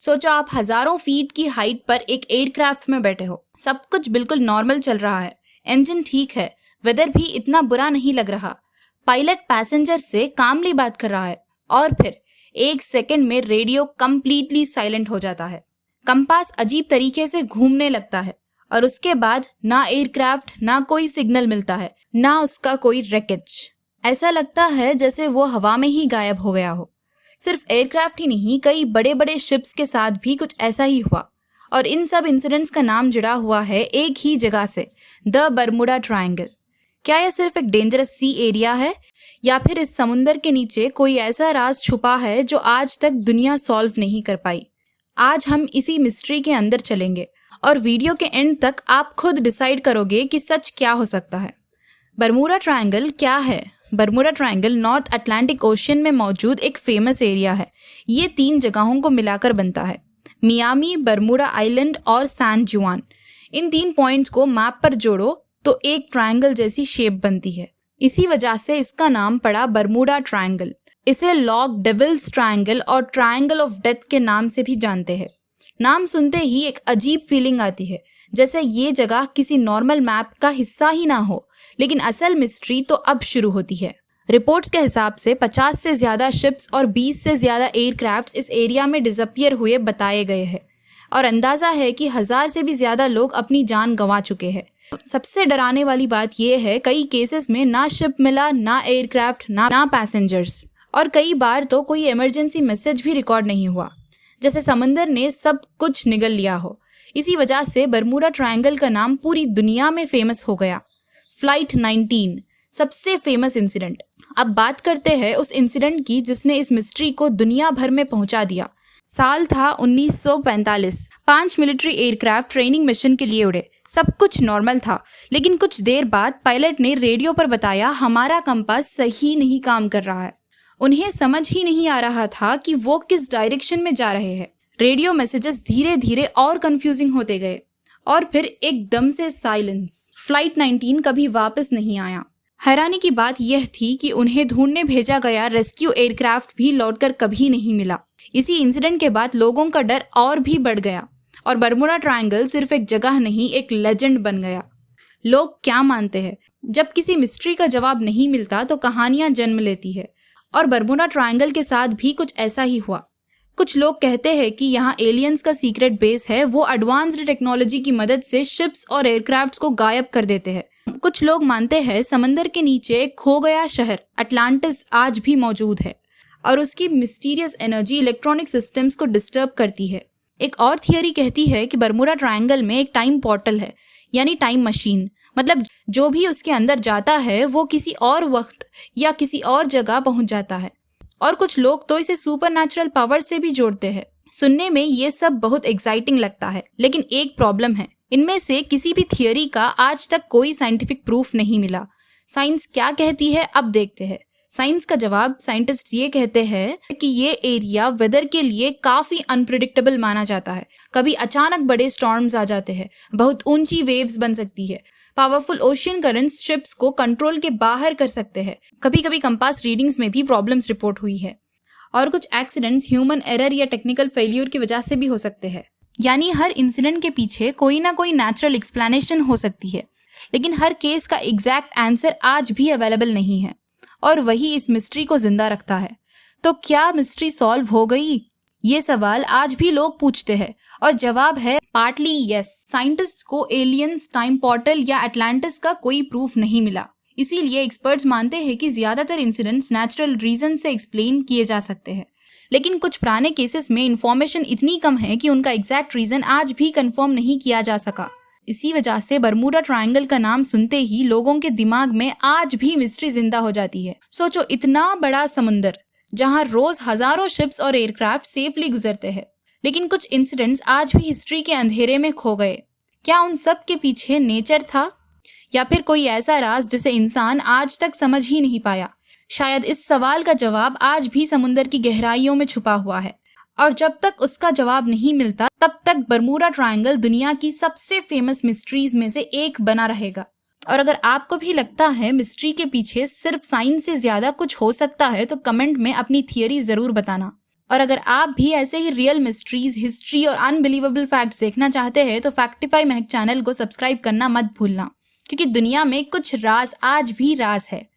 सोचो आप हजारों फीट की हाइट पर एक एयरक्राफ्ट में बैठे हो। सब कुछ बिल्कुल नॉर्मल चल रहा है, इंजन ठीक है, वेदर भी इतना बुरा नहीं लग रहा। पायलट पैसेंजर से कामली बात कर रहा है और फिर एक सेकंड में रेडियो कंप्लीटली साइलेंट हो जाता है। कंपास अजीब तरीके से घूमने लगता है और उसके बाद ना एयरक्राफ्ट, ना कोई सिग्नल मिलता है, ना उसका कोई रेकेज। ऐसा लगता है जैसे वो हवा में ही गायब हो गया हो। सिर्फ एयरक्राफ्ट ही नहीं, कई बड़े बड़े शिप्स के साथ भी कुछ ऐसा ही हुआ और इन सब इंसिडेंट्स का नाम जुड़ा हुआ है एक ही जगह से, द बरमुडा ट्रायंगल। क्या यह सिर्फ एक डेंजरस सी एरिया है या फिर इस समुंदर के नीचे कोई ऐसा राज छुपा है जो आज तक दुनिया सॉल्व नहीं कर पाई? आज हम इसी मिस्ट्री के अंदर चलेंगे और वीडियो के एंड तक आप खुद डिसाइड करोगे कि सच क्या हो सकता है। बरमुडा ट्रायंगल क्या है? Bermuda triangle north Atlantic ocean में मौजूद एक फेमस एरिया है। ये 3 जगहों को मिलाकर बनता है, मियामी, बरमुडा आइलैंड और सैन जुआन। इन 3 पॉइंट्स को मैप पर जोड़ो तो एक ट्रायंगल जैसी शेप बनती है। इसी वजह से इसका नाम पड़ा बरमुडा ट्रायंगल। इसे लॉक, डेविल्स ट्रायंगल और ट्रायंगल ऑफ डेथ के नाम से भी जानते हैं। नाम सुनते ही एक अजीब फीलिंग आती है, जैसे ये जगह किसी नॉर्मल मैप का हिस्सा ही ना हो। लेकिन असल मिस्ट्री तो अब शुरू होती है। रिपोर्ट्स के हिसाब से 50 से ज्यादा शिप्स और 20 से ज्यादा एयरक्राफ्ट्स इस एरिया में डिसअपियर हुए बताए गए हैं और अंदाजा है कि 1000 से भी ज्यादा लोग अपनी जान गंवा चुके हैं। सबसे डराने वाली बात यह है, कई केसेस में ना शिप मिला, ना एयरक्राफ्ट, ना पैसेंजर्स, और कई बार तो कोई इमरजेंसी मैसेज भी रिकॉर्ड नहीं हुआ, जैसे समंदर ने सब कुछ निगल लिया हो। इसी वजह से बरमुडा ट्रायंगल का नाम पूरी दुनिया में फेमस हो गया। फ्लाइट 19 सबसे फेमस इंसिडेंट। अब बात करते हैं उस इंसिडेंट की जिसने इस मिस्ट्री को दुनिया भर में पहुंचा दिया। साल था 1945। 5 मिलिट्री एयरक्राफ्ट ट्रेनिंग मिशन के लिए उड़े। सब कुछ नॉर्मल था, लेकिन कुछ देर बाद पायलट ने रेडियो पर बताया, हमारा कंपास सही नहीं काम कर रहा है। उन्हें समझ ही नहीं आ रहा था कि वो किस डायरेक्शन में जा रहे हैं। रेडियो मैसेजेस धीरे धीरे और कंफ्यूजिंग होते गए और फिर एकदम से साइलेंस। फ्लाइट 19 कभी वापस नहीं आया। हैरानी की बात यह थी कि उन्हें ढूंढने भेजा गया रेस्क्यू एयरक्राफ्ट भी लौटकर कभी नहीं मिला। इसी इंसिडेंट के बाद लोगों का डर और भी बढ़ गया और बरमुडा ट्रायंगल सिर्फ एक जगह नहीं, एक लेजेंड बन गया। लोग क्या मानते हैं, जब किसी मिस्ट्री का जवाब नहीं मिलता तो कहानियां जन्म लेती है और बरमुडा ट्रायंगल के साथ भी कुछ ऐसा ही हुआ। कुछ लोग कहते हैं कि यहाँ एलियंस का सीक्रेट बेस है, वो एडवांस्ड टेक्नोलॉजी की मदद से शिप्स और एयरक्राफ्ट्स को गायब कर देते हैं। कुछ लोग मानते हैं समंदर के नीचे एक खो गया शहर अटलांटिस आज भी मौजूद है और उसकी मिस्टीरियस एनर्जी इलेक्ट्रॉनिक सिस्टम्स को डिस्टर्ब करती है। एक और थियरी कहती है कि बरमुडा ट्रायंगल में एक टाइम पोर्टल है, यानी टाइम मशीन। मतलब जो भी उसके अंदर जाता है वो किसी और वक्त या किसी और जगह पहुंच जाता है। और कुछ लोग तो इसे सुपरनैचुरल पावर से भी जोड़ते हैं। सुनने में ये सब बहुत एक्साइटिंग लगता है, लेकिन एक प्रॉब्लम है, इनमें से किसी भी थियरी का आज तक कोई साइंटिफिक प्रूफ नहीं मिला। साइंस क्या कहती है, अब देखते हैं। साइंस का जवाब, साइंटिस्ट ये कहते हैं कि ये एरिया वेदर के लिए काफी अनप्रिडिक्टेबल माना जाता है। कभी अचानक बड़े स्टॉर्म्स आ जाते हैं, बहुत ऊंची वेव्स बन सकती है, पावरफुल ओशियन करंट्स शिप्स को कंट्रोल के बाहर कर सकते हैं। कभी कभी कंपास रीडिंग्स में भी प्रॉब्लम्स रिपोर्ट हुई है और कुछ एक्सीडेंट्स ह्यूमन एरर या टेक्निकल फेलियर की वजह से भी हो सकते हैं। यानी हर इंसिडेंट के पीछे कोई ना कोई नेचुरल एक्सप्लेनेशन हो सकती है, लेकिन हर केस का एग्जैक्ट आंसर आज भी अवेलेबल नहीं है और वही इस मिस्ट्री को जिंदा रखता है। तो क्या मिस्ट्री सॉल्व हो गई? ये सवाल आज भी लोग पूछते हैं और जवाब है पार्टली यस। साइंटिस्ट को एलियंस, टाइम पोर्टल या अटलांटिस का कोई प्रूफ नहीं मिला, इसीलिए एक्सपर्ट्स मानते हैं कि ज्यादातर इंसिडेंट्स नेचुरल रीजन से एक्सप्लेन किए जा सकते हैं। लेकिन कुछ पुराने केसेस में इंफॉर्मेशन इतनी कम है कि उनका एग्जैक्ट रीजन आज भी कंफर्म नहीं किया जा सका। इसी वजह से बरमुडा ट्रायंगल का नाम सुनते ही लोगों के दिमाग में आज भी मिस्ट्री जिंदा हो जाती है। सोचो, इतना बड़ा समुंदर जहां रोज हजारों शिप्स और एयरक्राफ्ट सेफली गुजरते हैं, लेकिन कुछ इंसिडेंट्स आज भी हिस्ट्री के अंधेरे में खो गए। क्या उन सब के पीछे नेचर था या फिर कोई ऐसा राज जिसे इंसान आज तक समझ ही नहीं पाया? शायद इस सवाल का जवाब आज भी समुंदर की गहराइयों में छुपा हुआ है और जब तक उसका जवाब नहीं मिलता तब तक बरमुडा ट्रायंगल दुनिया की सबसे फेमस मिस्ट्रीज में से एक बना रहेगा। और अगर आपको भी लगता है मिस्ट्री के पीछे सिर्फ साइंस से ज्यादा कुछ हो सकता है तो कमेंट में अपनी थियरी जरूर बताना। और अगर आप भी ऐसे ही रियल मिस्ट्रीज, हिस्ट्री और अनबिलीवेबल फैक्ट्स देखना चाहते हैं तो फैक्टिफाई महक चैनल को सब्सक्राइब करना मत भूलना, क्योंकि दुनिया में कुछ राज आज भी राज है।